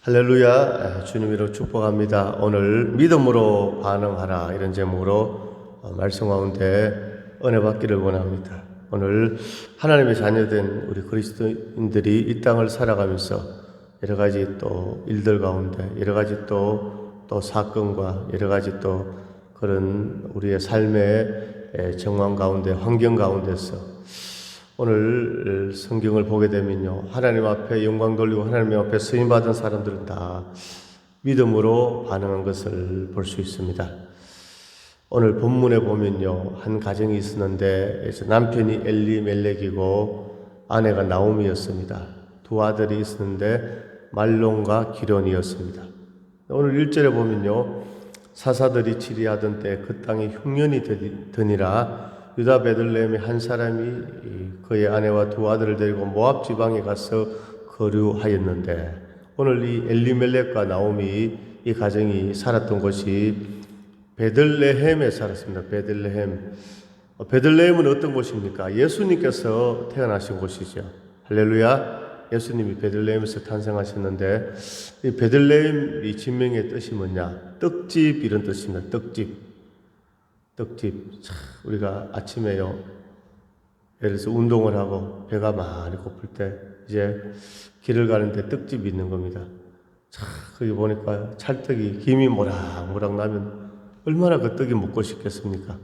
할렐루야. 주님으로 축복합니다. 오늘 믿음으로 반응하라 이런 제목으로 말씀 가운데 은혜 받기를 원합니다. 오늘 하나님의 자녀된 우리 그리스도인들이 이 땅을 살아가면서 여러 가지 또 일들 가운데 여러 가지 또 사건과 여러 가지 또 그런 우리의 삶의 정황 가운데 환경 가운데서 오늘 성경을 보게 되면요, 하나님 앞에 영광 돌리고 하나님 앞에 쓰임받은 사람들은 다 믿음으로 반응한 것을 볼 수 있습니다. 오늘 본문에 보면요, 한 가정이 있었는데 남편이 엘리멜렉이고 아내가 나오미였습니다. 두 아들이 있었는데 말론과 기론이었습니다. 오늘 1절에 보면요, 사사들이 치리하던 때 그 땅에 흉년이 드니라 유다 베들레헴의 한 사람이 그의 아내와 두 아들을 데리고 모압 지방에 가서 거류하였는데, 오늘 이 엘리멜렉과 나오미 이 가정이 살았던 곳이 베들레헴에 살았습니다. 베들레헴은 어떤 곳입니까? 예수님께서 태어나신 곳이죠. 할렐루야. 예수님이 베들레헴에서 탄생하셨는데, 이 베들레헴 이 진명의 뜻이 뭐냐? 떡집 이런 뜻입니다. 떡집. 우리가 아침에요, 예를 들어서 운동을 하고 배가 많이 고플 때 이제 길을 가는데 떡집이 있는 겁니다. 거기 보니까 찰떡이 김이 모락모락 나면 얼마나 그 떡이 먹고 싶겠습니까?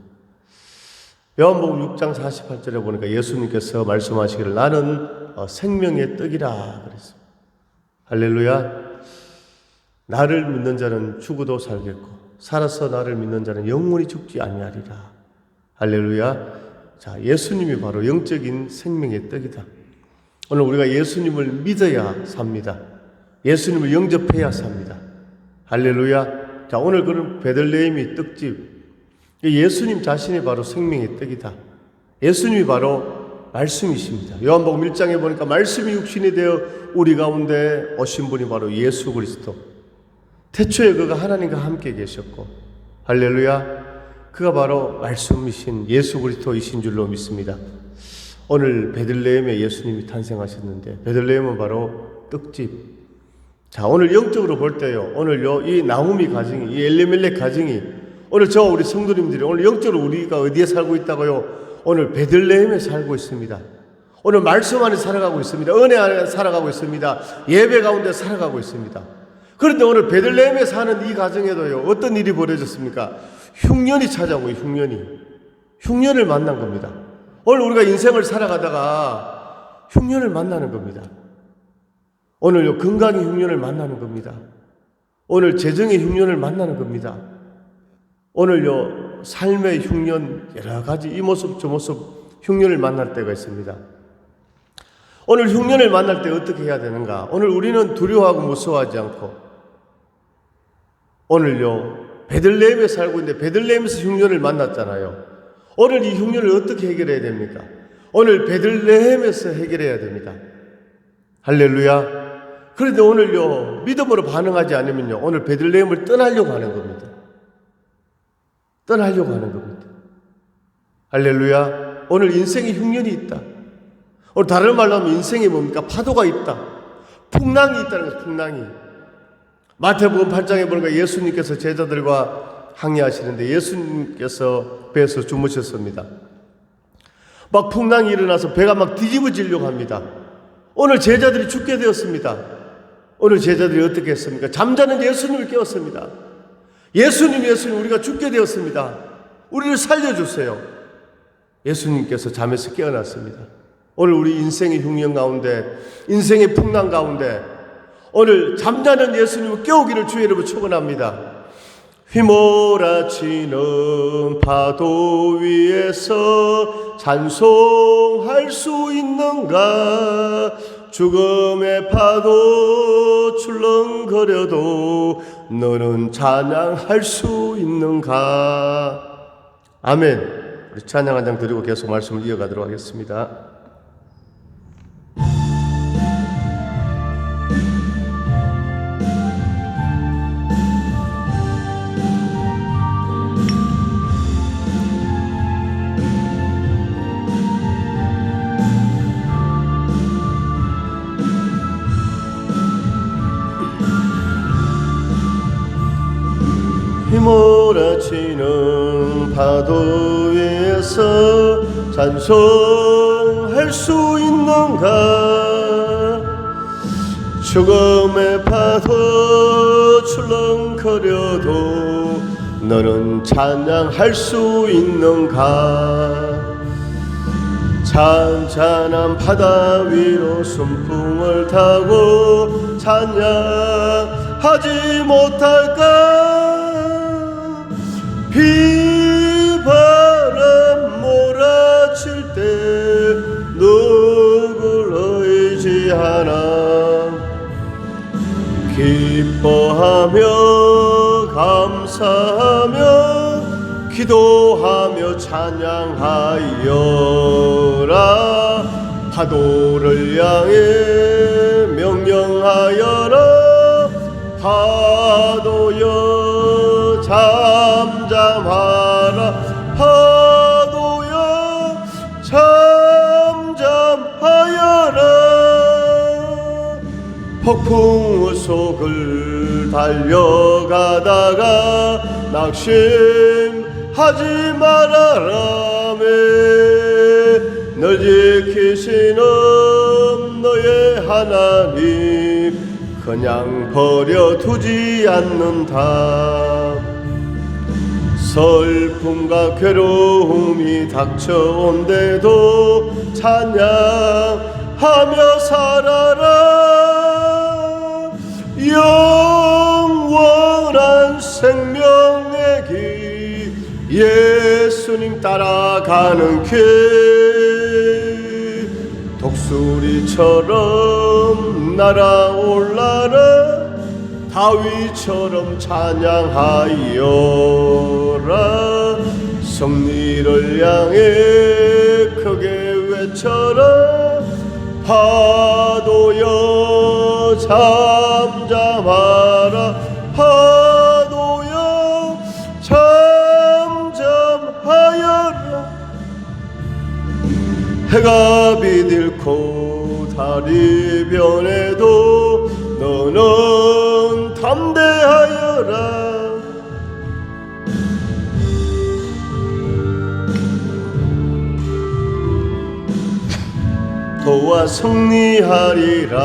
요한복음 6장 48절에 보니까 예수님께서 말씀하시기를 나는 생명의 떡이라 그랬습니다. 할렐루야. 나를 믿는 자는 죽어도 살겠고 살아서 나를 믿는 자는 영원히 죽지 아니하리라. 할렐루야. 자, 예수님이 바로 영적인 생명의 떡이다. 오늘 우리가 예수님을 믿어야 삽니다. 예수님을 영접해야 삽니다. 할렐루야. 자, 오늘 그런 베들레헴이 떡집, 예수님 자신이 바로 생명의 떡이다. 예수님이 바로 말씀이십니다. 요한복음 1장에 보니까 말씀이 육신이 되어 우리 가운데 오신 분이 바로 예수 그리스도. 태초에 그가 하나님과 함께 계셨고, 할렐루야, 그가 바로 말씀이신 예수 그리스도이신 줄로 믿습니다. 오늘 베들레헴에 예수님이 탄생하셨는데 베들레헴은 바로 떡집. 자, 오늘 영적으로 볼 때요, 오늘요 이 나오미 가정이, 이 엘리멜렉 가정이, 오늘 저와 우리 성도님들이 오늘 영적으로 우리가 어디에 살고 있다고요? 오늘 베들레헴에 살고 있습니다. 오늘 말씀 안에 살아가고 있습니다. 은혜 안에 살아가고 있습니다. 예배 가운데 살아가고 있습니다. 그런데 오늘 베들레헴에 사는 이 가정에도요, 어떤 일이 벌어졌습니까? 흉년이 찾아오고, 흉년을 만난 겁니다. 오늘 우리가 인생을 살아가다가 흉년을 만나는 겁니다. 오늘요, 건강의 흉년을 만나는 겁니다. 오늘 재정의 흉년을 만나는 겁니다. 오늘요, 삶의 흉년, 여러 가지 이 모습 저 모습 흉년을 만날 때가 있습니다. 오늘 흉년을 만날 때 어떻게 해야 되는가? 오늘 우리는 두려워하고 무서워하지 않고, 오늘요 베들레헴에 살고 있는데 베들레헴에서 흉년을 만났잖아요. 오늘 이 흉년을 어떻게 해결해야 됩니까? 오늘 베들레헴에서 해결해야 됩니다. 할렐루야. 그런데 오늘요 믿음으로 반응하지 않으면요 오늘 베들레헴을 떠나려고 하는 겁니다. 할렐루야. 오늘 인생에 흉년이 있다. 오늘 다른 말로 하면 인생이 뭡니까? 파도가 있다. 풍랑이 있다는 것입니다. 풍랑이. 마태복음 8장에 보니까 예수님께서 제자들과 항해하시는데 예수님께서 배에서 주무셨습니다. 막 풍랑이 일어나서 배가 막 뒤집어지려고 합니다. 오늘 제자들이 죽게 되었습니다. 오늘 제자들이 어떻게 했습니까? 잠자는 예수님을 깨웠습니다. 예수님 우리가 죽게 되었습니다. 우리를 살려주세요. 예수님께서 잠에서 깨어났습니다. 오늘 우리 인생의 흉년 가운데, 인생의 풍랑 가운데 오늘 잠자는 예수님을 깨우기를 주의 이름으로 축원합니다. 휘몰아치는 파도 위에서 찬송할 수 있는가? 죽음의 파도 출렁거려도 너는 찬양할 수 있는가? 아멘. 우리 찬양 한 장 드리고 계속 말씀을 이어가도록 하겠습니다. 휘몰아치는 파도 위에서 찬송할 수 있는가? 죽음의 파도 출렁거려도 너는 찬양할 수 있는가? 잔잔한 바다 위로 순풍을 타고 찬양하지 못할까? 비바람 몰아칠 때 누굴 의지하나? 기뻐하며 감사하며 기도하며 찬양하여라. 파도를 향해 명령하여라. 파도여 잠잠하라. 파도여 잠잠하여라. 폭풍 속을 달려가다가 낙심하지 말아라매. 널 지키시는 너의 하나님 그냥 버려두지 않는다. 슬픔과 괴로움이 닥쳐온데도 찬양하며 살아라. 영원한 생명의 길 예수님 따라가는 길 독수리처럼 날아올라라. 다윗처럼 찬양하여라. 승리를 향해 크게 외쳐라. 파도여 잠잠하라. 파도여 잠잠하여라. 해가 비들고 달이 변해도 너는 담대하여라. 도와 승리하리라.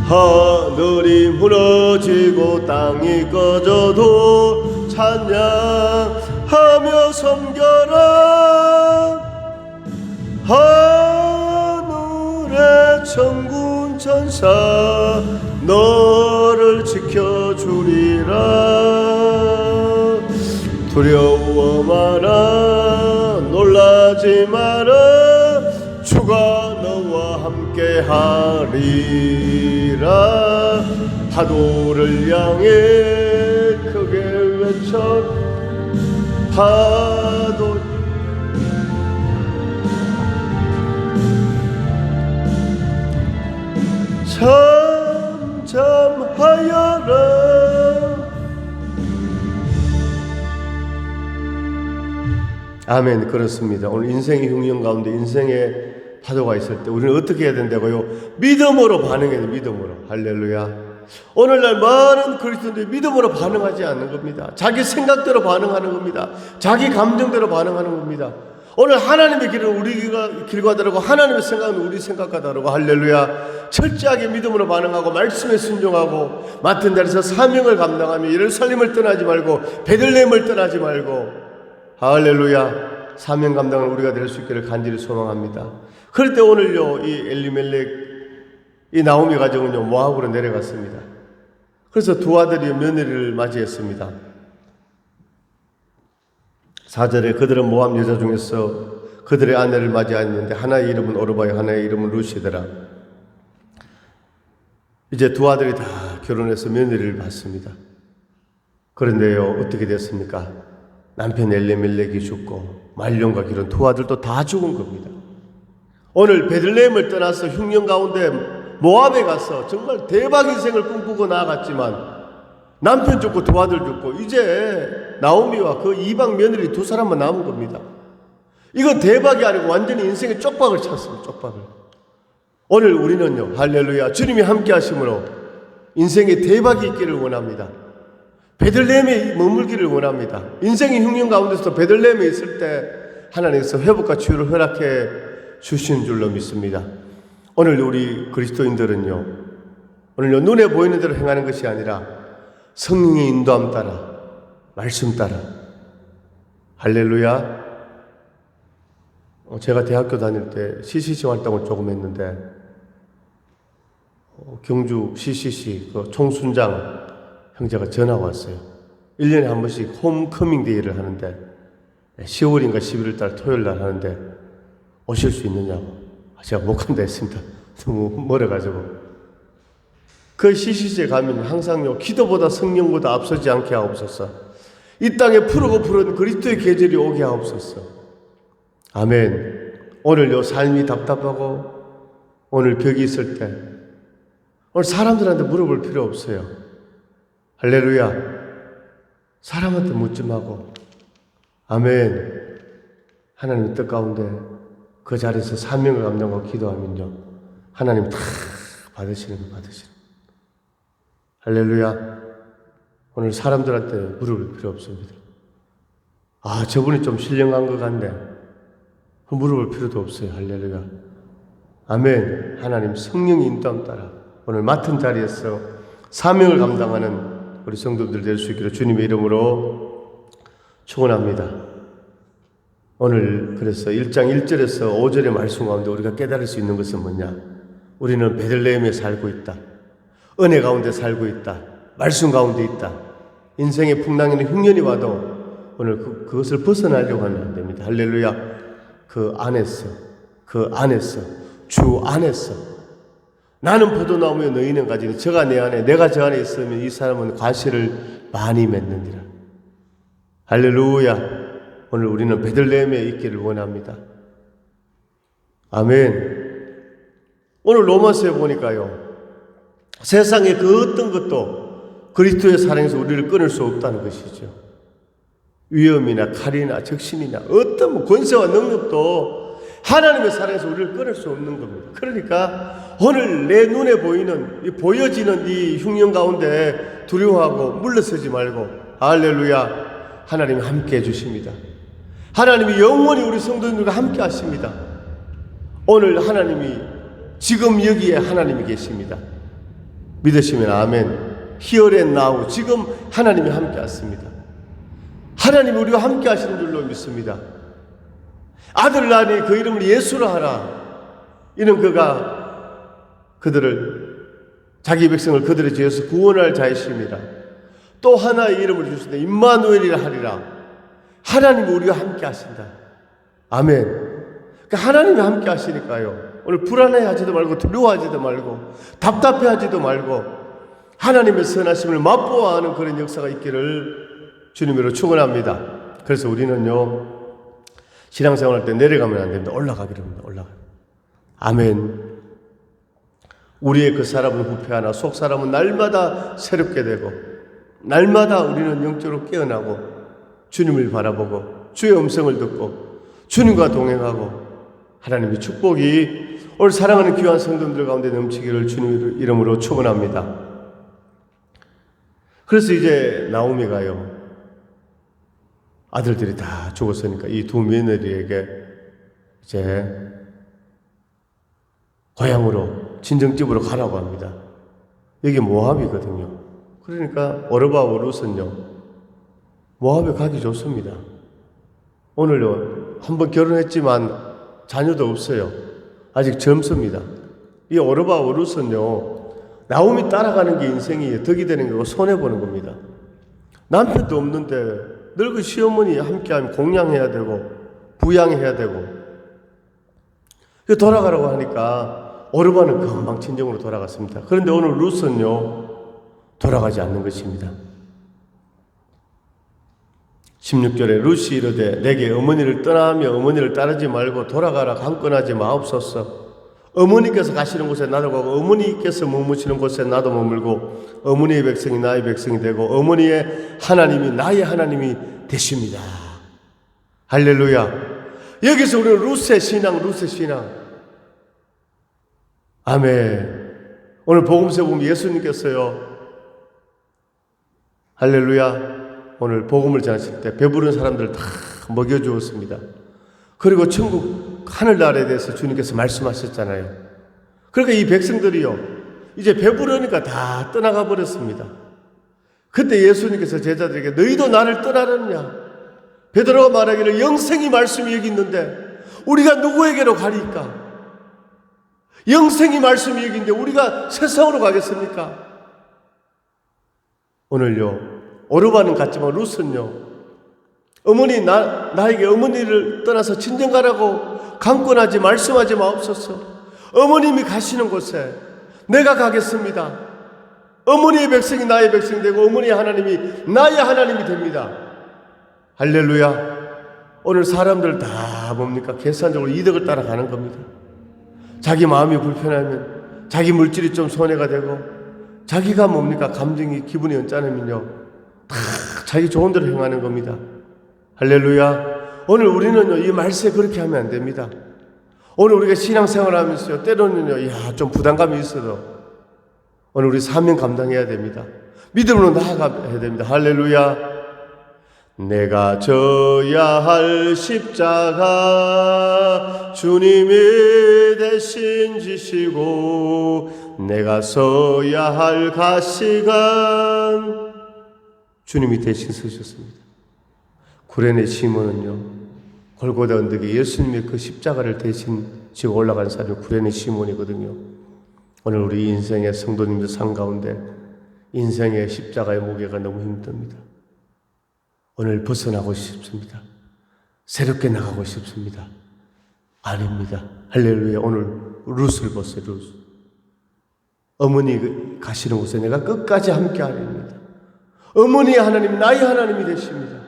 하늘이 무너지고 땅이 꺼져도 찬양하며 섬겨라. 하늘의 천군 천사 너를 지켜주리라. 두려워 마라. 놀라지 마라. 주가 너와 함께 하리라. 파도를 향해 크게 외쳐. 파도 잠잠하여라. 아멘. 그렇습니다. 오늘 인생의 흉년 가운데 인생의 파도가 있을 때 우리는 어떻게 해야 된다고요? 믿음으로 반응해야 돼요. 믿음으로. 할렐루야. 오늘날 많은 그리스도인들이 믿음으로 반응하지 않는 겁니다. 자기 생각대로 반응하는 겁니다. 자기 감정대로 반응하는 겁니다. 오늘 하나님의 길은 우리 길과 다르고 하나님의 생각은 우리 생각과 다르고 할렐루야. 철저하게 믿음으로 반응하고 말씀에 순종하고 맡은 자리에서 사명을 감당하며 예루살렘을 떠나지 말고 베들레헴을 떠나지 말고 할렐루야. 사명 감당을 우리가 될 수 있기를 간절히 소망합니다. 그럴 때 오늘요 이 엘리멜렉 이 나오미 가정은요 모압으로 내려갔습니다. 그래서 두 아들이 며느리를 맞이했습니다. 4절에 그들은 모압 여자 중에서 그들의 아내를 맞이하였는데 하나의 이름은 오르바요 하나의 이름은 루시더라. 이제 두 아들이 다 결혼해서 며느리를 받습니다. 그런데요 어떻게 됐습니까? 남편 엘리멜렉이 죽고 말년과 기른 두 아들도 다 죽은 겁니다. 오늘 베들레헴을 떠나서 흉년 가운데 모압에 가서 정말 대박 인생을 꿈꾸고 나아갔지만 남편 죽고 두 아들 죽고 이제 나오미와 그 이방 며느리 두 사람만 남은 겁니다. 이건 대박이 아니고 완전히 인생의 쪽박을 찼습니다. 쪽박을. 오늘 우리는요 할렐루야 주님이 함께 하심으로 인생의 대박이 있기를 원합니다. 베들레헴에 머물기를 원합니다. 인생의 흉년 가운데서도 베들레헴에 있을 때 하나님께서 회복과 치유를 허락해 주시는 줄로 믿습니다. 오늘 우리 그리스도인들은요, 오늘요 눈에 보이는 대로 행하는 것이 아니라 성령의 인도함 따라, 말씀 따라. 할렐루야. 제가 대학교 다닐 때 CCC 활동을 조금 했는데 경주 CCC 그 총순장 형제가 전화가 왔어요. 1년에 한 번씩 홈커밍 데이를 하는데 10월인가 11월 달 토요일 날 하는데 오실 수 있느냐고. 제가 못 간다 했습니다. 너무 멀어가지고. 그 CCC에 가면 항상요, 기도보다 성령보다 앞서지 않게 하옵소서. 이 땅에 푸르고 푸른 그리스도의 계절이 오게 하옵소서. 아멘. 오늘 요 삶이 답답하고 오늘 벽이 있을 때 오늘 사람들한테 물어볼 필요 없어요. 할렐루야. 사람한테 묻지 말고 아멘. 하나님의 뜻 가운데 그 자리에서 사명을 감당하고 기도하면요, 하나님 다 받으시는 거 받으시는 거. 할렐루야. 오늘 사람들한테 물어볼 필요 없습니다. 아, 저분이 좀 신령한 것 같네. 물어볼 필요도 없어요. 할렐루야. 아멘. 하나님 성령의 인도함 따라 오늘 맡은 자리에서 사명을 감당하는 우리 성도들 될 수 있기를 주님의 이름으로 축원합니다. 오늘 그래서 1장 1절에서 5절의 말씀 가운데 우리가 깨달을 수 있는 것은 뭐냐? 우리는 베들레헴에 살고 있다. 은혜 가운데 살고 있다. 말씀 가운데 있다. 인생의 풍랑에는 흉년이 와도 오늘 그것을 벗어나려고 하면 안 됩니다. 할렐루야. 그 안에서 주 안에서 나는 포도나무에 너희는 가지니 저가 내 안에 내가 저 안에 있으면 이 사람은 과실을 많이 맺느니라. 할렐루야. 오늘 우리는 베들레헴에 있기를 원합니다. 아멘. 오늘 로마서에 보니까요, 세상의 그 어떤 것도 그리스도의 사랑에서 우리를 끊을 수 없다는 것이죠. 위험이나 칼이나 적신이나 어떤 권세와 능력도 하나님의 사랑에서 우리를 끊을 수 없는 겁니다. 그러니까 오늘 내 눈에 보여지는 이 흉년 가운데 두려워하고 물러서지 말고, 할렐루야, 하나님이 함께 해주십니다. 하나님이 영원히 우리 성도님들과 함께 하십니다. 오늘 하나님이 지금 여기에 하나님이 계십니다. 믿으시면 아멘. Here and now, 지금 하나님이 함께 하십니다. 하나님이 우리와 함께 하시는 줄로 믿습니다. 아들 낳으니 그 이름을 예수라 하라. 이는 그가 자기 백성을 그들의 죄에서 구원할 자이십니다. 또 하나의 이름을 주시되 임마누엘이라 하리라. 하나님이 우리와 함께 하신다. 아멘. 그러니까 하나님이 함께 하시니까요, 오늘 불안해하지도 말고 두려워하지도 말고 답답해하지도 말고 하나님의 선하심을 맛보아하는 그런 역사가 있기를 주님으로 축원합니다. 그래서 우리는요, 신앙생활할 때 내려가면 안 됩니다. 올라가기로 합니다. 올라가요. 아멘. 우리의 그 사람은 후패하나 속 사람은 날마다 새롭게 되고 날마다 우리는 영적으로 깨어나고 주님을 바라보고 주의 음성을 듣고 주님과 동행하고 하나님의 축복이 오늘 사랑하는 귀한 성도들 가운데 넘치기를 주님 이름으로 축원합니다. 그래서 이제 나오미가요, 아들들이 다 죽었으니까 이 두 며느리에게 이제 고향으로 친정집으로 가라고 합니다. 여기 모압이거든요. 그러니까 오르바와 룻은요, 모압에 가기 좋습니다. 오늘요, 한번 결혼했지만 자녀도 없어요. 아직 젊습니다. 이 오르바와 룻은요, 나오미 따라가는 게 인생이 덕이 되는 거고 손해보는 겁니다. 남편도 없는데 늙은 시어머니 함께하면 공양해야 되고 부양해야 되고, 돌아가라고 하니까 오르바는 금방 친정으로 돌아갔습니다. 그런데 오늘 룻은요, 돌아가지 않는 것입니다. 16절에 룻이 이르되 내게 어머니를 떠나며 어머니를 따르지 말고 돌아가라 강권하지 마옵소서. 어머니께서 가시는 곳에 나도 가고 어머니께서 머무시는 곳에 나도 머물고 어머니의 백성이 나의 백성이 되고 어머니의 하나님이 나의 하나님이 되십니다. 할렐루야. 여기서 우리는 룻의 신앙. 아멘. 오늘 복음서 보면 예수님께서요, 할렐루야. 오늘 복음을 전하실 때 배부른 사람들 다 먹여주었습니다. 그리고 천국 하늘나라에 대해서 주님께서 말씀하셨잖아요. 그러니까 이 백성들이요, 이제 배부르니까 다 떠나가 버렸습니다. 그때 예수님께서 제자들에게 너희도 나를 떠나느냐? 베드로가 말하기를 영생이 말씀이 여기 있는데 우리가 누구에게로 가리까? 영생이 말씀이 여기 있는데 우리가 세상으로 가겠습니까? 오늘요, 오르반은 같지만 룻은요, 어머니 나에게 어머니를 떠나서 친정 가라고 강권하지 말씀하지 마옵소서. 어머님이 가시는 곳에 내가 가겠습니다. 어머니의 백성이 나의 백성이 되고 어머니의 하나님이 나의 하나님이 됩니다. 할렐루야. 오늘 사람들 다 뭡니까? 계산적으로 이득을 따라가는 겁니다. 자기 마음이 불편하면, 자기 물질이 좀 손해가 되고, 자기가 뭡니까? 감정이 기분이 언짢으면요, 다 자기 좋은 대로 행하는 겁니다. 할렐루야. 오늘 우리는요, 이 말세 그렇게 하면 안 됩니다. 오늘 우리가 신앙생활 하면서요, 때로는요, 좀 부담감이 있어도 오늘 우리 사명 감당해야 됩니다. 믿음으로 나아가야 됩니다. 할렐루야. 내가 져야 할 십자가 주님이 대신 지시고 내가 서야 할 가시관 주님이 대신 서셨습니다. 구레네 시몬은요, 골고다 언덕에 예수님의 그 십자가를 대신 지고 올라간 사람이 구레네 시몬이거든요. 오늘 우리 인생의 성도님들 상 가운데 인생의 십자가의 무게가 너무 힘듭니다. 오늘 벗어나고 싶습니다. 새롭게 나가고 싶습니다. 아닙니다. 할렐루야. 오늘 룻을 보세요. 룻. 어머니 가시는 곳에 내가 끝까지 함께 하렵니다. 어머니의 하나님, 나의 하나님이 되십니다.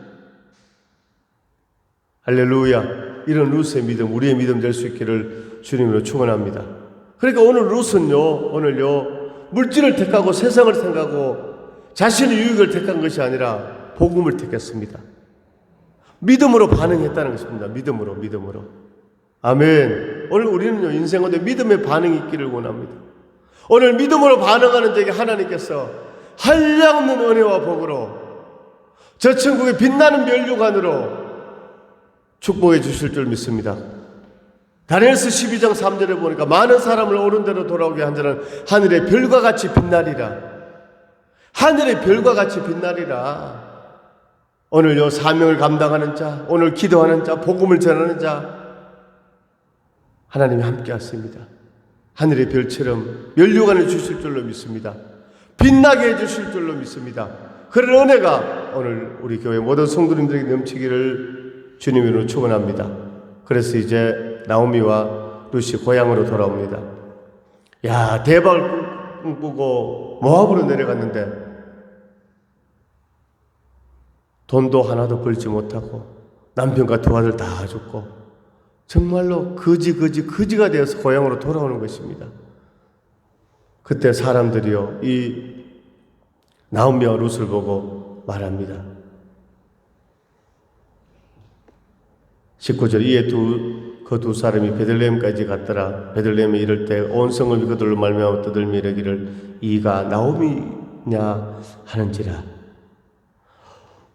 할렐루야. 이런 룻의 믿음, 우리의 믿음 될 수 있기를 주님으로 축원합니다. 그러니까 오늘 룻은요, 오늘요, 물질을 택하고 세상을 택하고 자신의 유익을 택한 것이 아니라 복음을 택했습니다. 믿음으로 반응했다는 것입니다. 믿음으로. 아멘. 오늘 우리는요, 인생 가운데 믿음의 반응이 있기를 원합니다. 오늘 믿음으로 반응하는 자에게 하나님께서 한량없는 은혜와 복으로 저 천국의 빛나는 면류관으로 축복해 주실 줄 믿습니다. 다니엘서 12장 3절에 보니까 많은 사람을 옳은 대로 돌아오게 한 자는 하늘의 별과 같이 빛나리라. 하늘의 별과 같이 빛나리라. 오늘요, 사명을 감당하는 자, 오늘 기도하는 자, 복음을 전하는 자, 하나님이 함께 하십니다. 하늘의 별처럼 면류관을 주실 줄로 믿습니다. 빛나게 해주실 줄로 믿습니다. 그런 은혜가 오늘 우리 교회 모든 성도님들에게 넘치기를 주님으로 축원합니다. 그래서 이제 나오미와 룻이 고향으로 돌아옵니다. 야, 대박을 꿈꾸고 모압으로 내려갔는데 돈도 하나도 벌지 못하고 남편과 두 아들 다 죽고 정말로 거지가 되어서 고향으로 돌아오는 것입니다. 그때 사람들이요, 이 나오미와 룻을 보고 말합니다. 19절, 이에 그 두 사람이 베들레헴까지 갔더라. 베들레헴에 이를 때 온 성읍이 그들로 말미암아 떠들며 이르기를 이가 나오미냐 하는지라.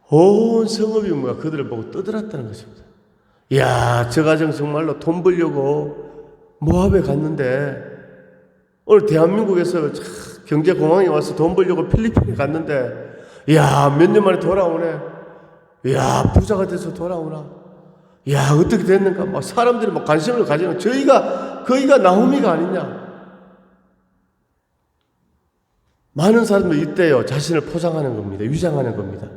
온 성읍이 뭔가 그들을 보고 떠들었다는 것입니다. 이야, 저 가정 정말로 돈 벌려고 모압에 갔는데, 오늘 대한민국에서 경제공황에 와서 돈 벌려고 필리핀에 갔는데, 이야, 몇 년 만에 돌아오네. 이야, 부자가 돼서 돌아오나. 이야, 어떻게 됐는가. 막 사람들이 막 관심을 가지는, 거기가 나오미가 아니냐. 많은 사람들이 이때요, 자신을 포장하는 겁니다. 위장하는 겁니다.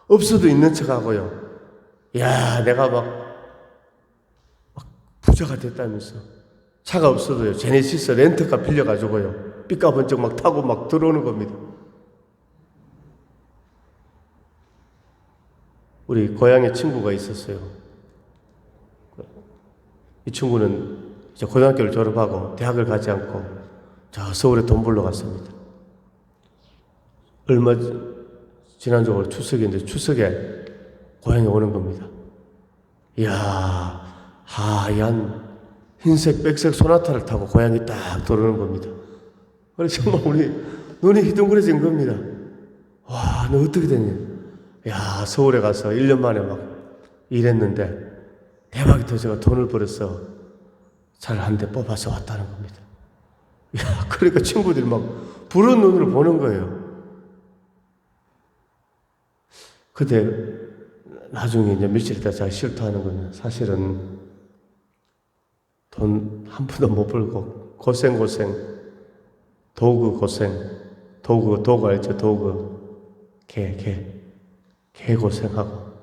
없어도 있는 척 하고요. 야, 내가 막 부자가 됐다면서. 차가 없어도요, 제네시스 렌트카 빌려가지고요, 삐까번쩍 막 타고 막 들어오는 겁니다. 우리 고향에 친구가 있었어요. 이 친구는 이제 고등학교를 졸업하고 대학을 가지 않고 저 서울에 돈 벌러 갔습니다. 얼마 지난주로 추석인데 추석에 고향에 오는 겁니다. 이야, 하얀 흰색 백색 소나타를 타고 고향에 딱 들어오는 겁니다. 그래서 정말 우리 눈이 희둥그레진 겁니다. 와, 야, 너 어떻게 됐니? 야, 서울에 가서 1년 만에 막 일했는데 대박이 터져가 돈을 벌어서 차를 한 대 뽑아서 왔다는 겁니다. 야, 그러니까 친구들이 막 부른 눈으로 보는 거예요. 그때 나중에 이제 며칠 있다 자기 실토하는 거는 사실은 돈 한 푼도 못 벌고 고생 도구 고생 도구 알죠? 도구 개 고생하고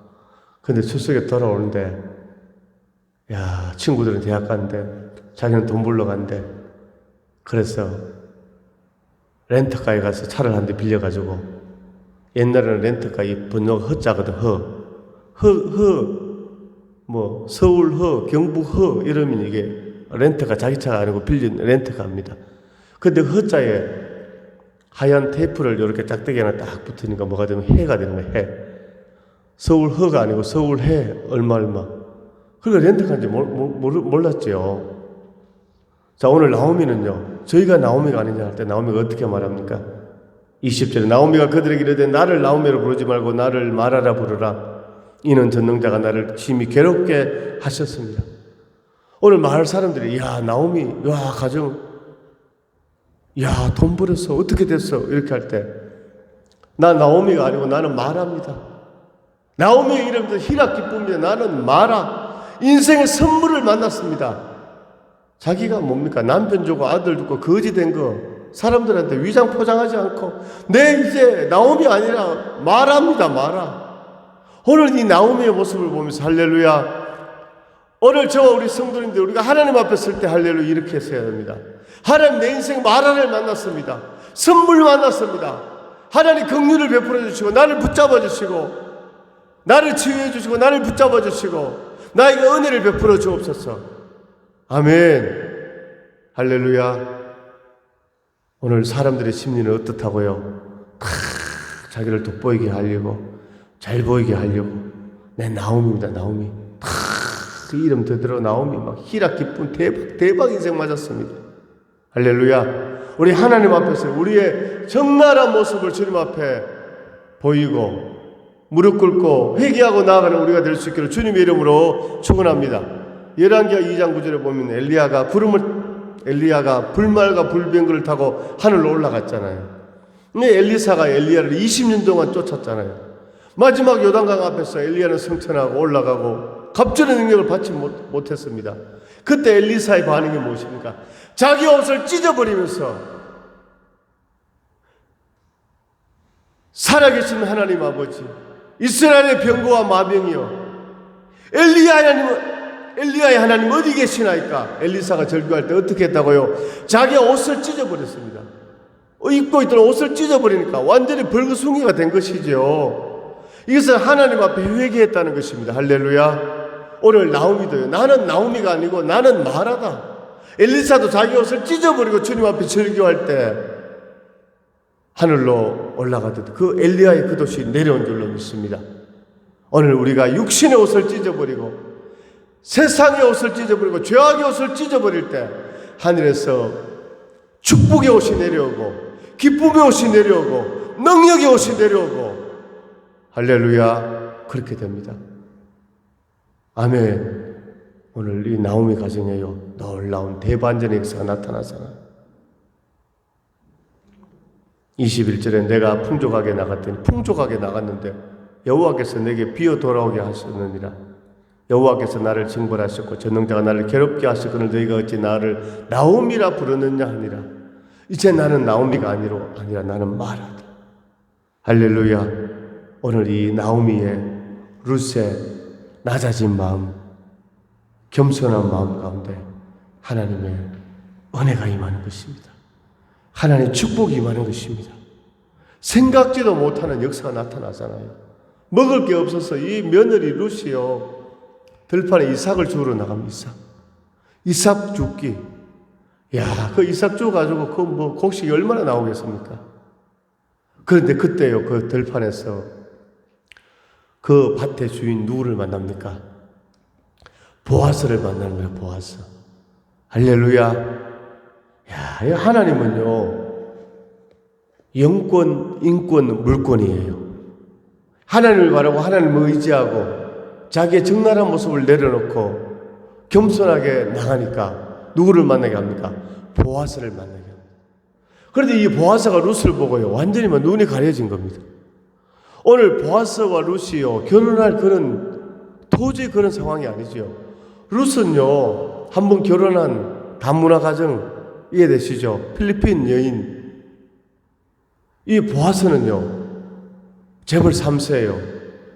근데 추석에 돌아오는데 야 친구들은 대학 갔는데 자기는 돈 벌러 갔는데 그래서 렌터카에 가서 차를 한 대 빌려가지고 옛날에는 렌터카 이 번호가 허자거든. 뭐 서울 경북 이러면 이게 렌터카 자기 차가 아니고 빌린 렌터카입니다. 근데 허자에 하얀 테이프를 이렇게 짝대기 하나 딱 붙으니까 뭐가 되면 해가 되는 거예요. 해. 서울 허가 아니고 서울 해 얼마. 그러니까 렌터카인지 몰랐죠. 자 오늘 나오미는요. 저희가 나오미가 아니냐 할 때 나오미가 어떻게 말합니까? 20절에 나오미가 그들에게 이르되 나를 나오미로 부르지 말고 나를 마라라 부르라. 이는 전능자가 나를 심히 괴롭게 하셨습니다. 오늘 마을 사람들이 야 나오미 야 가정 야 돈 벌었어 어떻게 됐어 이렇게 할 때 나 나오미가 아니고 나는 마라입니다. 나오미의 이름도 희락 기쁨입니다. 나는 마라 인생의 선물을 만났습니다. 자기가 뭡니까 남편 주고 아들 주고 거지 된 거 사람들한테 위장 포장하지 않고 내 이제 나오미 아니라 마라입니다. 마라. 오늘 이 나오미의 모습을 보면서 할렐루야. 오늘 저와 우리 성도님들 우리가 하나님 앞에 설 때 할렐루야 이렇게 했어야 됩니다. 하나님 내 인생 마라를 만났습니다. 선물 만났습니다. 하나님 긍휼을 베풀어 주시고 나를 붙잡아 주시고 나를 치유해 주시고 나를 붙잡아 주시고 나에게 은혜를 베풀어 주옵소서. 아멘. 할렐루야. 오늘 사람들의 심리는 어떻다고요? 자기를 돋보이게 하려고 잘 보이게 하려고 내 나오미입니다. 나오미 그 이름 들어 나오미 막 희락 기쁨 대박 인생 맞았습니다. 할렐루야. 우리 하나님 앞에서 우리의 적나라한 모습을 주님 앞에 보이고 무릎 꿇고 회개하고 나아가는 우리가 될 수 있기를 주님의 이름으로 축원합니다. 열왕기하 2장 9절에 보면 엘리야가 불말과 불병거를 타고 하늘로 올라갔잖아요. 근데 엘리사가 엘리야를 20년 동안 쫓았잖아요. 마지막 요단강 앞에서 엘리야는 성천하고 올라가고 갑절의 능력을 받지 못했습니다. 그때 엘리사의 반응이 무엇입니까? 자기 옷을 찢어버리면서 살아계신 하나님 아버지 이스라엘의 병거와 마병이여 엘리야의 하나님 어디 계시나이까? 엘리사가 절규할 때 어떻게 했다고요? 자기 옷을 찢어버렸습니다. 입고 있던 옷을 찢어버리니까 완전히 벌거숭이가 된 것이죠. 이것은 하나님 앞에 회개했다는 것입니다. 할렐루야. 오늘 나오미도요. 나는 나오미가 아니고 나는 마라다. 엘리사도 자기 옷을 찢어버리고 주님 앞에 절규할 때 하늘로 올라가듯 그 엘리야의 그 도시 내려온 줄로 믿습니다. 오늘 우리가 육신의 옷을 찢어버리고 세상의 옷을 찢어버리고 죄악의 옷을 찢어버릴 때 하늘에서 축복의 옷이 내려오고 기쁨의 옷이 내려오고 능력의 옷이 내려오고 할렐루야 그렇게 됩니다. 아멘. 오늘 이 나오미 가정에요 놀라운 대반전의 역사가 나타나잖아. 21절에 내가 풍족하게 나갔는데 여호와께서 내게 비어 돌아오게 하셨느니라. 여호와께서 나를 징벌하셨고 전능자가 나를 괴롭게 하셨거늘 너희가 어찌 나를 나오미라 부르느냐 하니라. 이제 나는 나오미가 아니라 나는 마라다. 할렐루야. 오늘 이 나오미의 룻의 낮아진 마음 겸손한 마음 가운데 하나님의 은혜가 임하는 것입니다. 하나님의 축복이 임하는 것입니다. 생각지도 못하는 역사가 나타나잖아요. 먹을 게 없어서 이 며느리 룻이요 들판에 이삭을 주우러 나갑니다. 이삭 줍기. 야, 그 이삭 주워 가지고 그 뭐 곡식이 얼마나 나오겠습니까? 그런데 그때요 그 들판에서 그 밭의 주인 누구를 만납니까? 보아스를 만나는 거예요. 보아스. 할렐루야. 야, 하나님은요 영권, 인권, 물권이에요. 하나님을 바라고 하나님을 의지하고 자기의 적나라한 모습을 내려놓고 겸손하게 나가니까 누구를 만나게 합니까? 보아스를 만나게 합니다. 그런데 이 보아스가 룻을 보고요, 완전히 눈이 가려진 겁니다. 오늘 보아스와 룻이요, 결혼할 도저히 그런 상황이 아니죠. 룻은요, 한번 결혼한 다문화 가정, 이해되시죠? 필리핀 여인. 이 보아스는요, 재벌 3세예요.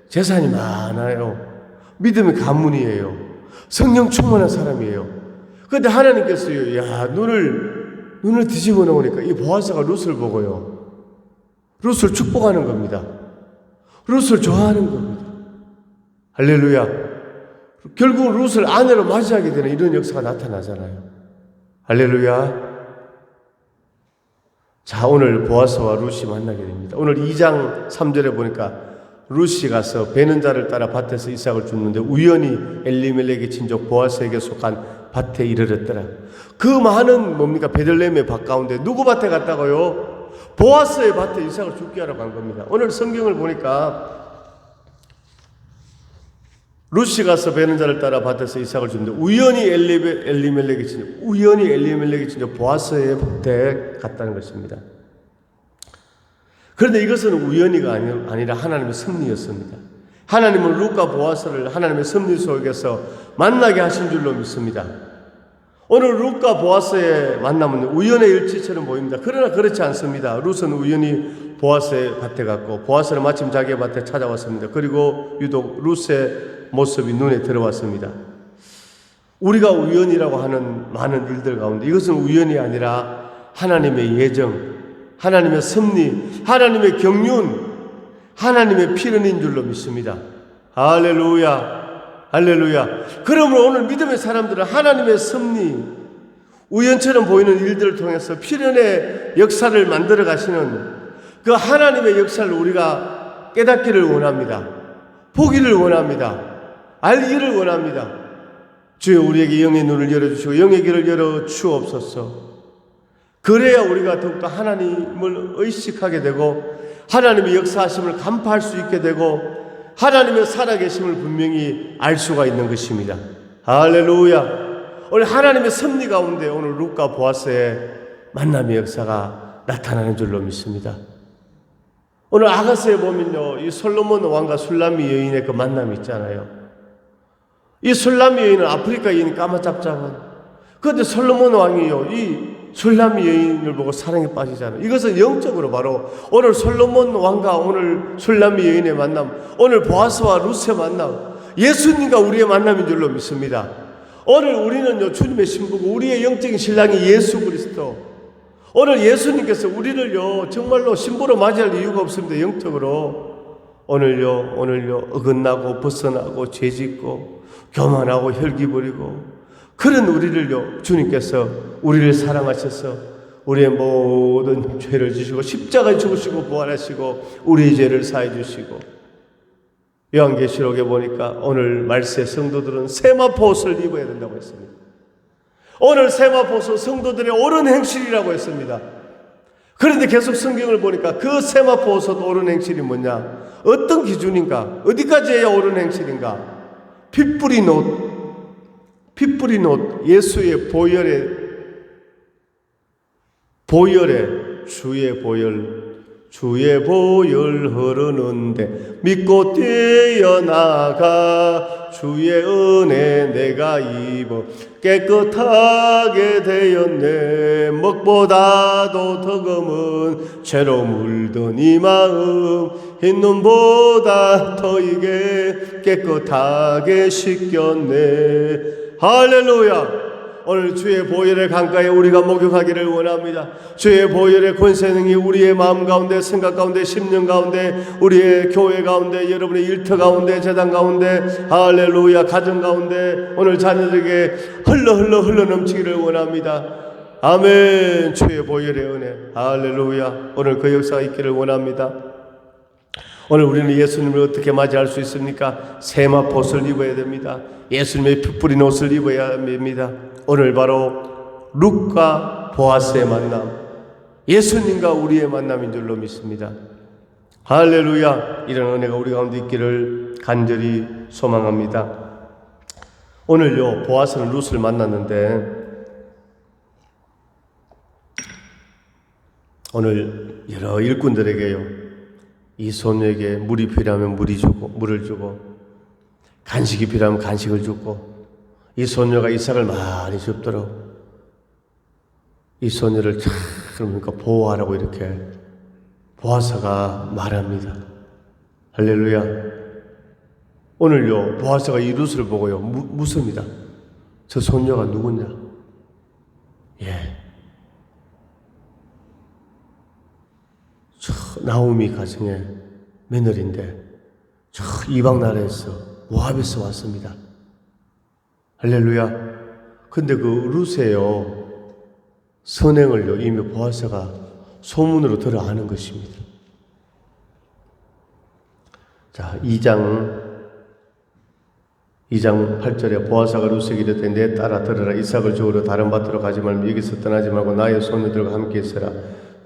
재산이 많아요. 믿음의 가문이에요. 성령 충만한 사람이에요. 그런데 하나님께서요, 눈을 뒤집어 놓으니까 이 보아스가 룻을 보고요, 룻을 축복하는 겁니다. 룻을 좋아하는 겁니다. 할렐루야. 결국 룻을 아내로 맞이하게 되는 이런 역사가 나타나잖아요. 할렐루야. 자, 오늘 보아스와 룻이 만나게 됩니다. 오늘 2장 3절에 보니까 룻이 가서 베는 자를 따라 밭에서 이삭을 줍는데 우연히 엘리멜렉의 친족 보아스에게 속한 밭에 이르렀더라. 그 많은 베들레헴의 밭 가운데 누구 밭에 갔다고요? 보아스의 밭에 이삭을 죽게 하러 간 겁니다. 오늘 성경을 보니까 룻이 가서 베는 자를 따라 밭에서 이삭을 줍는데 우연히 엘리멜렉의 친족 보아스의 밭에 갔다는 것입니다. 그런데 이것은 우연히가 아니라 하나님의 섭리였습니다. 하나님은 룻과 보아스를 하나님의 섭리 속에서 만나게 하신 줄로 믿습니다. 오늘 룻과 보아스의 만남은 우연의 일치처럼 보입니다. 그러나 그렇지 않습니다. 룻은 우연히 보아스의 밭에 갔고 보아스는 마침 자기의 밭에 찾아왔습니다. 그리고 유독 룻의 모습이 눈에 들어왔습니다. 우리가 우연이라고 하는 많은 일들 가운데 이것은 우연이 아니라 하나님의 예정, 하나님의 섭리, 하나님의 경륜, 하나님의 필연인 줄로 믿습니다. 할렐루야, 할렐루야. 그러므로 오늘 믿음의 사람들은 하나님의 섭리, 우연처럼 보이는 일들을 통해서 필연의 역사를 만들어 가시는 그 하나님의 역사를 우리가 깨닫기를 원합니다. 보기를 원합니다. 알기를 원합니다. 주여 우리에게 영의 눈을 열어주시고 영의 길을 열어 주옵소서. 그래야 우리가 더욱더 하나님을 의식하게 되고 하나님의 역사하심을 간파할 수 있게 되고 하나님의 살아계심을 분명히 알 수가 있는 것입니다. 할렐루야. 오늘 하나님의 섭리 가운데 오늘 룻과 보아스의 만남의 역사가 나타나는 줄로 믿습니다. 오늘 아가서에 보면요, 이 솔로몬 왕과 술람미 여인의 그 만남이 있잖아요. 이 술람미 여인은 아프리카 여인이 까마잡잡한. 그런데 솔로몬 왕이요, 이 술람미 여인을 보고 사랑에 빠지잖아요. 이것은 영적으로 바로 오늘 솔로몬 왕과 오늘 술람미 여인의 만남, 오늘 보아스와 룻의 만남, 예수님과 우리의 만남인 줄로 믿습니다. 오늘 우리는요, 주님의 신부고 우리의 영적인 신랑이 예수 그리스도. 오늘 예수님께서 우리를요, 정말로 신부로 맞이할 이유가 없습니다. 영적으로. 오늘요, 어긋나고 벗어나고 죄짓고 교만하고 혈기 부리고 그런 우리를요, 주님께서 우리를 사랑하셔서 우리의 모든 죄를 지시고 십자가에 죽으시고 부활하시고 우리의 죄를 사해 주시고, 요한계시록에 보니까 오늘 말세 성도들은 세마포 옷을 입어야 된다고 했습니다. 오늘 세마포 옷은 성도들의 옳은 행실이라고 했습니다. 그런데 계속 성경을 보니까 그 세마포 옷은 옳은 행실이 뭐냐? 어떤 기준인가? 어디까지 해야 옳은 행실인가? 피 뿌린 옷, 예수의 보혈에 주의 보혈 흐르는데 믿고 뛰어나가 주의 은혜 내가 입어 깨끗하게 되었네. 먹보다도 더 검은 죄로 물든 이 마음 흰 눈보다 더 이게 깨끗하게 씻겼네. 할렐루야. 오늘 주의 보혈의 강가에 우리가 목욕하기를 원합니다. 주의 보혈의 권세능이 우리의 마음 가운데, 생각 가운데, 심령 가운데, 우리의 교회 가운데, 여러분의 일터 가운데, 재단 가운데, 할렐루야, 가정 가운데 오늘 자녀들에게 흘러 넘치기를 원합니다. 아멘. 주의 보혈의 은혜, 할렐루야. 오늘 그 역사가 있기를 원합니다. 오늘 우리는 예수님을 어떻게 맞이할 수 있습니까? 세마포옷을 입어야 됩니다. 예수님의 피 뿌린 옷을 입어야 됩니다. 오늘 바로 룻과 보아스의 만남, 예수님과 우리의 만남인 줄로 믿습니다. 할렐루야. 이런 은혜가 우리 가운데 있기를 간절히 소망합니다. 오늘요, 보아스는 룻을 만났는데 오늘 여러 일꾼들에게요, 이 소녀에게 물이 필요하면 물을 주고 간식이 필요하면 간식을 주고, 이 소녀가 이삭을 많이 줍도록 이 소녀를 참 그러니까 보호하라고 이렇게 보아스가 말합니다. 할렐루야. 오늘요, 보아스가 이 룻을 보고요, 묻습니다. 저 소녀가 누구냐? 예. 저 나오미 가정의 며느리인데 저 이방 나라에서 모압에서 왔습니다. 할렐루야. 근데 그 룻에요, 선행을요, 이미 보아스가 소문으로 들어 아는 것입니다. 자, 2장 8절에 보아스가 룻에게 이르되 내 딸아 들으라. 이삭을 주우러 다른 밭으로 가지 말며 여기서 떠나지 말고 나의 소녀들과 함께 있으라.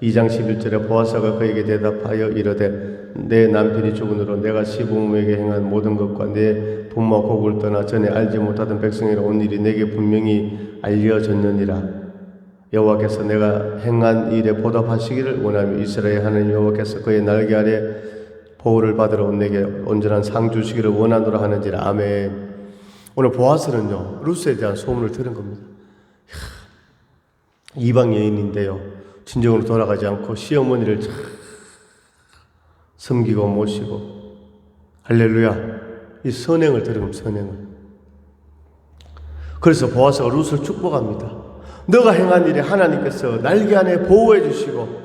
2장 11절에 보아스가 그에게 대답하여 이르되 내 남편이 죽은 후로 내가 시부모에게 행한 모든 것과 내 부모와 고국을 떠나 전에 알지 못하던 백성이라 온 일이 내게 분명히 알려졌느니라. 여호와께서 내가 행한 일에 보답하시기를 원하며 이스라엘 하나님 여호와께서 그의 날개 아래 보호를 받으러 온 내게 온전한 상 주시기를 원하노라 하는지라. 아멘. 오늘 보아스는요, 룻에 대한 소문을 들은 겁니다. 이방 여인인데요, 친정으로 돌아가지 않고 시어머니를 참 섬기고 모시고, 할렐루야, 이 선행을 들은 겁니다. 선행을. 그래서 보아스가 룻을 축복합니다. 너가 행한 일에 하나님께서 날개 안에 보호해 주시고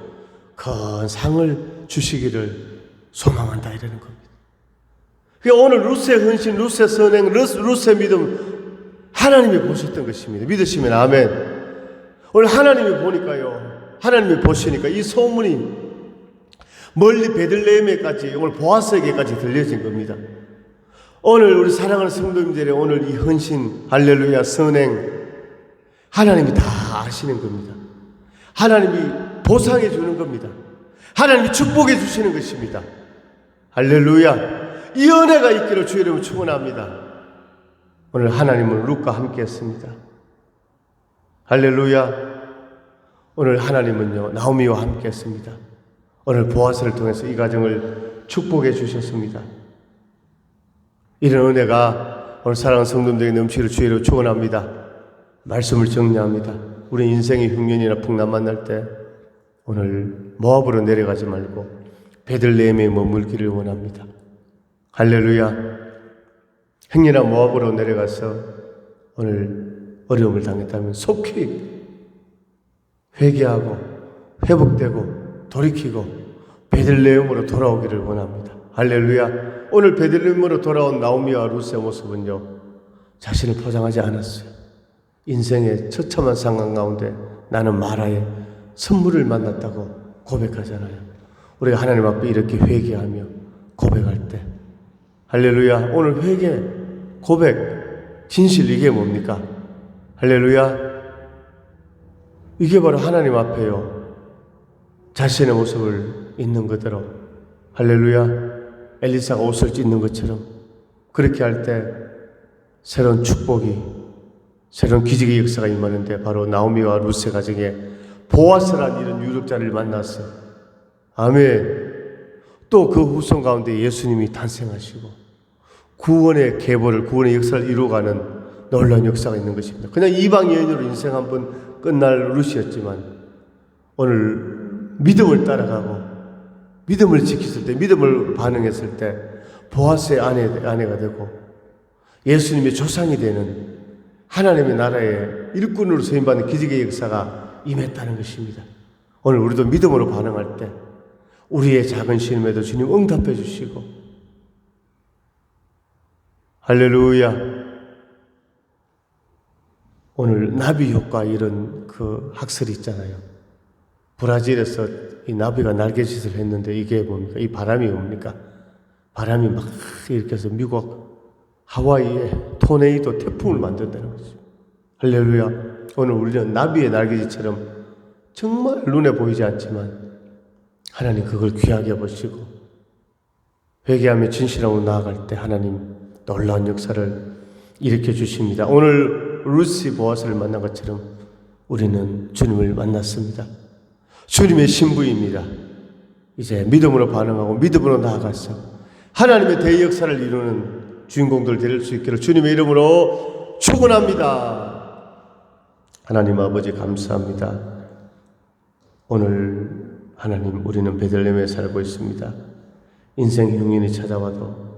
큰 상을 주시기를 소망한다, 이러는 겁니다. 그러니까 오늘 룻의 헌신, 룻의 선행, 룻의 믿음, 하나님이 보셨던 것입니다. 믿으시면 아멘. 오늘 하나님이 보니까요, 하나님이 보시니까 이 소문이 멀리 베들레헴에까지, 오늘 보아스에게까지 들려진 겁니다. 오늘 우리 사랑하는 성도님들의 오늘 이 헌신, 할렐루야, 선행, 하나님이 다 아시는 겁니다. 하나님이 보상해 주는 겁니다. 하나님이 축복해 주시는 것입니다. 할렐루야. 이 은혜가 있기를 주의 이름으로 축원합니다. 오늘 하나님은 룻과 함께 했습니다. 할렐루야. 오늘 하나님은요, 나오미와 함께 했습니다. 오늘 보아스를 통해서 이 가정을 축복해 주셨습니다. 이런 은혜가 오늘 사랑하는 성도님들에게 넘치기를 주의 이름으로 축원합니다. 말씀을 정리합니다. 우리 인생의 흉년이나 풍랑 만날 때 오늘 모압으로 내려가지 말고 베들레헴에 머물기를 원합니다. 할렐루야. 행여나 모압으로 내려가서 오늘 어려움을 당했다면 속히 회개하고 회복되고 돌이키고 베들레헴으로 돌아오기를 원합니다. 할렐루야. 오늘 베들레헴으로 돌아온 나오미와 룻의 모습은요, 자신을 포장하지 않았어요. 인생의 처참한 상황 가운데 나는 마라의 선물을 만났다고 고백하잖아요. 우리가 하나님 앞에 이렇게 회개하며 고백할 때, 할렐루야, 오늘 회개, 고백, 진실, 이게 뭡니까? 할렐루야. 이게 바로 하나님 앞에요, 자신의 모습을 있는 그대로, 할렐루야, 엘리사가 옷을 찢는 것처럼 그렇게 할 때 새로운 축복이, 새로운 기적의 역사가 임하는데, 바로 나오미와 룻의 가정에 보아스란 이런 유력자를 만났어요. 아멘. 또 그 후손 가운데 예수님이 탄생하시고 구원의 계보를, 구원의 역사를 이루어가는 놀라운 역사가 있는 것입니다. 그냥 이방 여인으로 인생 한번 끝날 룻이었지만 오늘 믿음을 따라가고 믿음을 지켰을 때, 믿음을 반응했을 때 보아스의 아내가 되고 예수님의 조상이 되는 하나님의 나라의 일꾼으로 세임받는 기적의 역사가 임했다는 것입니다. 오늘 우리도 믿음으로 반응할 때 우리의 작은 신음에도 주님 응답해 주시고, 할렐루야. 오늘 나비 효과, 이런 그 학설이 있잖아요. 브라질에서 이 나비가 날개짓을 했는데 이게 뭡니까? 이 바람이 뭡니까? 바람이 막 이렇게 해서 미국 하와이에 토네이도 태풍을 만든다는 거죠. 할렐루야. 오늘 우리는 나비의 날개짓처럼 정말 눈에 보이지 않지만 하나님 그걸 귀하게 보시고 회개하며 진실함으로 나아갈 때 하나님 놀라운 역사를 일으켜 주십니다. 오늘 루시 보아스를 만난 것처럼 우리는 주님을 만났습니다. 주님의 신부입니다. 이제 믿음으로 반응하고 믿음으로 나아가서 하나님의 대역사를 이루는 주인공들 될 수 있기를 주님의 이름으로 축원합니다. 하나님 아버지 감사합니다. 오늘 하나님 우리는 베들레헴에 살고 있습니다. 인생 흉년이 찾아와도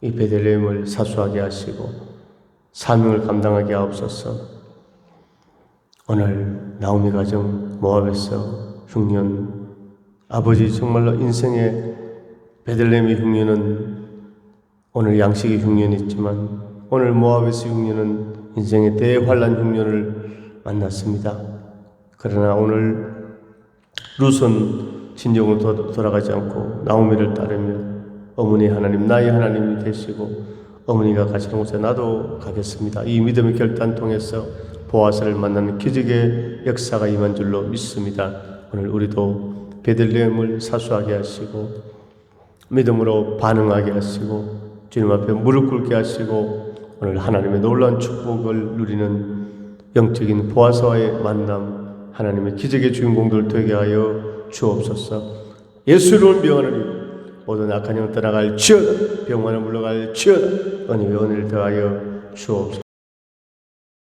이 베들레헴을 사수하게 하시고 사명을 감당하게 하옵소서. 오늘 나오미 가정 모압에서 흉년, 아버지 정말로 인생의 베들레헴의 흉년은 오늘 양식의 흉년이 있지만 오늘 모압에서 흉년은 인생의 대환란 흉년을 만났습니다. 그러나 오늘 룻은 진정으로 돌아가지 않고 나오미를 따르며 어머니 하나님, 나의 하나님이 되시고 어머니가 가시는 곳에 나도 가겠습니다. 이 믿음의 결단 통해서 보아스를 만나는 기적의 역사가 임한 줄로 믿습니다. 오늘 우리도 베들레헴을 사수하게 하시고 믿음으로 반응하게 하시고 주님 앞에 무릎 꿇게 하시고 오늘 하나님의 놀라운 축복을 누리는 영적인 보아스와의 만남, 하나님의 기적의 주인공들 되게 하여 주옵소서. 예수를 명하노니 모든 악한 영 떠나갈 지어다, 병만을 물러갈 지어다. 은혜의 은혜를 더하여 주옵소서.